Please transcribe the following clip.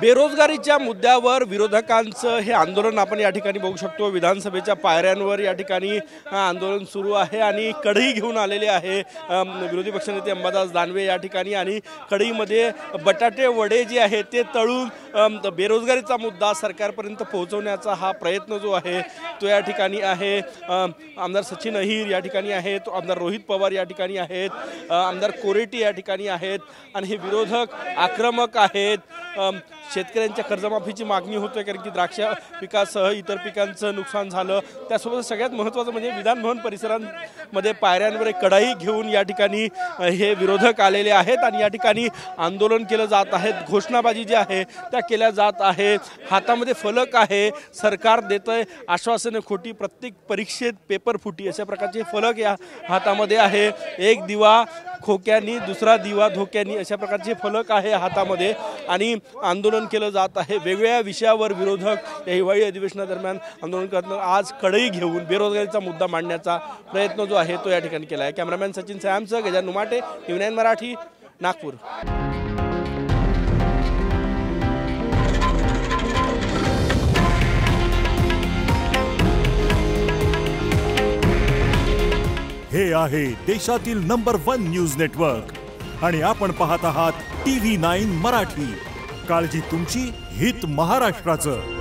बेरोजगारीच्या मुद्द्यावर विरोधकांचं हे आंदोलन आपण या ठिकाणी बघू शकतो। विधानसभेच्या पायऱ्यांवर या ठिकाणी आंदोलन सुरू आहे आणि कढई घेऊन आलेले आहे विरोधी पक्षनेते अंबादास दानवे या ठिकाणी। आणि कढईमध्ये बटाटे वडे जे आहेत ते तळून बेरोजगारीचा मुद्दा सरकारपर्यंत पोहोचवण्याचा हा प्रयत्न जो आहे तो या ठिकाणी आहे। आमदार सचिन अहिर या ठिकाणी आहेत, आमदार रोहित पवार या ठिकाणी आहेत, आमदार कोरेटी या ठिकाणी आहेत आणि हे विरोधक आक्रमक आहेत। शेतकऱ्यांच्या कर्जमाफीची मागणी होते कारण की द्राक्ष पिकासह इतर पिकांचं नुकसान झालं। त्यासोबत सगळ्यात महत्त्वाचं म्हणजे विधानभवन परिसरांमध्ये पायऱ्यांवर एक कढई घेऊन या ठिकाणी हे विरोधक आलेले आहेत आणि या ठिकाणी आंदोलन केलं जात आहे, घोषणाबाजी जी आहे त्या केल्या जात आहे। हातामध्ये फलक आहे, सरकार देतंय आश्वासनं खोटी, प्रत्येक परीक्षेत पेपर फुटी, अशा प्रकारचे फलक या हातामध्ये आहे। एक दिवा खोक्यानी, दुसरा दिवा धोक्यानी, अशा प्रकारचे फलक आहे हातामध्ये आणि आंदोलन केलं जात आहे। वेगवेगळ्या विषयावर विरोधक या हिवाळी अधिवेशनादरम्यान आंदोलन करतात। आज कढई घेऊन बेरोजगारीचा मुद्दा मांडण्याचा प्रयत्न जो आहे तो या ठिकाणी केला आहे। कॅमेरामॅन सचिन सॅमसह गजानन नुमाटे, न्यूज 9 मराठी, नागपूर। हे आहे देशातील नंबर 1 न्यूज नेटवर्क आणि आपण पाहत आहात TV9 मराठी। काळजी तुमची, हित महाराष्ट्राचं।